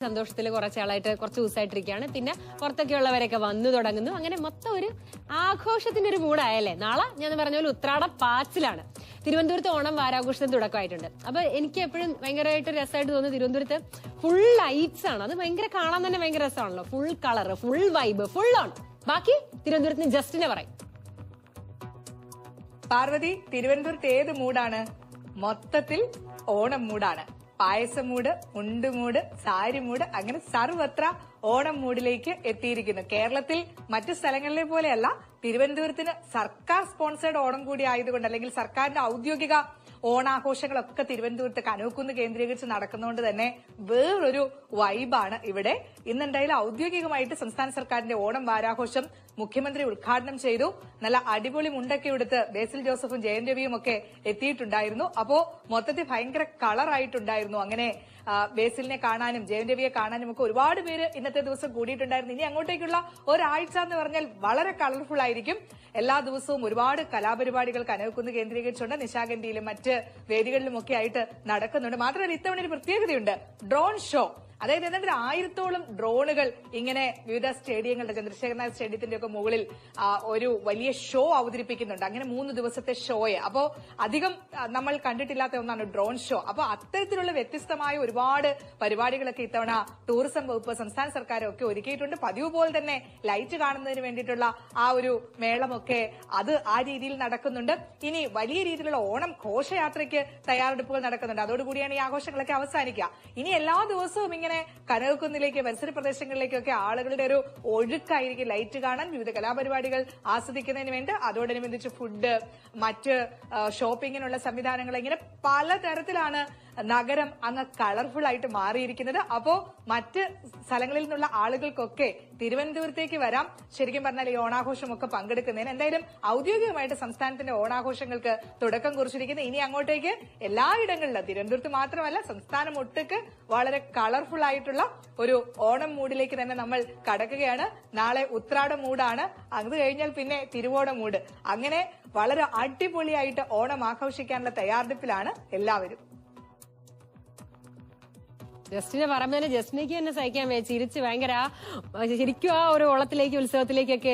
സന്തോഷത്തിൽ കുറച്ചാളായിട്ട് കുറച്ച് ദിവസമായിട്ടിരിക്കുകയാണ്. പിന്നെ പുറത്തൊക്കെ ഉള്ളവരൊക്കെ വന്നു തുടങ്ങുന്നു. അങ്ങനെ മൊത്തം ഒരു ആഘോഷത്തിന്റെ ഒരു മൂടായല്ലേ. നാളെ ഞാൻ പറഞ്ഞ പോലെ ഉത്രാട പാച്ചിലാണ്. തിരുവനന്തപുരത്ത് ഓണം വാരാഘോഷത്തിന് തുടക്കമായിട്ടുണ്ട്. അപ്പൊ എനിക്ക് എപ്പോഴും ഭയങ്കരമായിട്ട് രസമായിട്ട് തോന്നുന്നത് തിരുവനന്തപുരത്ത് ഫുൾ ലൈറ്റ്സ് ആണ്. അത് ഭയങ്കര കാണാൻ തന്നെ ഭയങ്കര രസമാണല്ലോ. Full colour, full vibe, full on. ബാക്കി തിരുവനന്തപുരത്തിന് ജസ്റ്റിനെ പറയും. പാർവതി, തിരുവനന്തപുരത്ത് ഏത് മൂടാണ്? മൊത്തത്തിൽ ഓണം മൂടാണ്. പായസം മൂട്, മുണ്ടുമൂട്, സാരി മൂട്, അങ്ങനെ സർവത്ര ഓണം മൂഡിലേക്ക് എത്തിയിരിക്കുന്നു. കേരളത്തിൽ മറ്റു സ്ഥലങ്ങളിലെ പോലെയല്ല, തിരുവനന്തപുരത്തിന് സർക്കാർ സ്പോൺസേഡ് ഓണം കൂടി ആയതുകൊണ്ട്, അല്ലെങ്കിൽ സർക്കാരിന്റെ ഔദ്യോഗിക ഓണാഘോഷങ്ങളൊക്കെ തിരുവനന്തപുരത്ത് കനോക്കുന്ന് കേന്ദ്രീകരിച്ച് നടക്കുന്നതുകൊണ്ട് തന്നെ വേറൊരു വൈബാണ് ഇവിടെ. ഇന്നെന്തായാലും ഔദ്യോഗികമായിട്ട് സംസ്ഥാന സർക്കാരിന്റെ ഓണം വാരാഘോഷം മുഖ്യമന്ത്രി ഉദ്ഘാടനം ചെയ്തു. നല്ല അടിപൊളി മുണ്ടൊക്കെ എടുത്ത് ബേസിൽ ജോസഫും ജയൻ രവിയും ഒക്കെ എത്തിയിട്ടുണ്ടായിരുന്നു. അപ്പോ മൊത്തത്തിൽ ഭയങ്കര കളറായിട്ടുണ്ടായിരുന്നു. അങ്ങനെ ബേസിലിനെ കാണാനും ജയൻ രവിയെ കാണാനും ഒക്കെ ഒരുപാട് പേര് ഇന്നത്തെ ദിവസം കൂടിയിട്ടുണ്ടായിരുന്നു. ഇനി അങ്ങോട്ടേക്കുള്ള ഒരാഴ്ച എന്ന് പറഞ്ഞാൽ വളരെ കളർഫുൾ ആയിരിക്കും. എല്ലാ ദിവസവും ഒരുപാട് കലാപരിപാടികൾ കനകക്കുന്ന് കേന്ദ്രീകരിച്ചുകൊണ്ട് നിശാഗന്ധിയിലും മറ്റ് വേദികളിലുമൊക്കെ ആയിട്ട് നടക്കുന്നുണ്ട്. മാത്രമല്ല ഇത്തവണ ഒരു പ്രത്യേകതയുണ്ട്, ഡ്രോൺ ഷോ. അതായത് ഏതാണ്ട് 1000-ഓളം ഡ്രോണുകൾ ഇങ്ങനെ വിവിധ സ്റ്റേഡിയങ്ങളുടെ, ചന്ദ്രശേഖരനാഥ് സ്റ്റേഡിയത്തിന്റെ ഒക്കെ മുകളിൽ ഒരു വലിയ ഷോ അവതരിപ്പിക്കുന്നുണ്ട്. അങ്ങനെ 3 ദിവസത്തെ ഷോയെ അപ്പോ അധികം നമ്മൾ കണ്ടിട്ടില്ലാത്ത ഒന്നാണ് ഡ്രോൺ ഷോ. അപ്പൊ അത്തരത്തിലുള്ള വ്യത്യസ്തമായ ഒരുപാട് പരിപാടികളൊക്കെ ഇത്തവണ ടൂറിസം വകുപ്പ്, സംസ്ഥാന സർക്കാരൊക്കെ ഒരുക്കിയിട്ടുണ്ട്. പതിവ് പോലെ തന്നെ ലൈറ്റ് കാണുന്നതിന് വേണ്ടിയിട്ടുള്ള ആ ഒരു മേളമൊക്കെ അത് ആ രീതിയിൽ നടക്കുന്നുണ്ട്. ഇനി വലിയ രീതിയിലുള്ള ഓണം ഘോഷയാത്രയ്ക്ക് തയ്യാറെടുപ്പുകൾ നടക്കുന്നുണ്ട്. അതോടുകൂടിയാണ് ഈ ആഘോഷങ്ങളൊക്കെ അവസാനിക്കുക. ഇനി എല്ലാ ദിവസവും ഇങ്ങനെ കനകക്കുന്നിലേക്ക്, പരിസര പ്രദേശങ്ങളിലേക്കൊക്കെ ആളുകളുടെ ഒരു ഒഴുക്കായിരിക്കും ലൈറ്റ് കാണാൻ, വിവിധ കലാപരിപാടികൾ ആസ്വദിക്കുന്നതിന് വേണ്ടി. അതോടനുബന്ധിച്ച് ഫുഡ്, മറ്റ് ഷോപ്പിങ്ങിനുള്ള സംവിധാനങ്ങൾ, ഇങ്ങനെ പലതരത്തിലാണ് നഗരം അങ്ങ് കളർഫുൾ ആയിട്ട് മാറിയിരിക്കുന്നത്. അപ്പോ മറ്റ് സ്ഥലങ്ങളിൽ നിന്നുള്ള ആളുകൾക്കൊക്കെ തിരുവനന്തപുരത്തേക്ക് വരാം, ശരിക്കും പറഞ്ഞാൽ ഈ ഓണാഘോഷമൊക്കെ പങ്കെടുക്കുന്നതിന്. എന്തായാലും ഔദ്യോഗികമായിട്ട് സംസ്ഥാനത്തിന്റെ ഓണാഘോഷങ്ങൾക്ക് തുടക്കം കുറിച്ചിരിക്കുന്നത്. ഇനി അങ്ങോട്ടേക്ക് എല്ലായിടങ്ങളിലും, തിരുവനന്തപുരത്ത് മാത്രമല്ല സംസ്ഥാനം ഒട്ടുക്ക് വളരെ കളർഫുൾ ആയിട്ടുള്ള ഒരു ഓണം മൂഡിലേക്ക് തന്നെ നമ്മൾ കടക്കുകയാണ്. നാളെ ഉത്രാട മൂടാണ്, അത് കഴിഞ്ഞാൽ പിന്നെ തിരുവോണ മൂട്. അങ്ങനെ വളരെ അടിപൊളിയായിട്ട് ഓണം ആഘോഷിക്കാനുള്ള തയ്യാറെടുപ്പിലാണ് എല്ലാവരും. ജസ്റ്റിനെ പറയുമ്പോൾ ജസ്റ്റിനേക്ക് തന്നെ സഹിക്കാൻ ചിരിച്ച് ഭയങ്കര ശരിക്കും ആ ഒരു ഓളത്തിലേക്ക്, ഉത്സവത്തിലേക്കൊക്കെ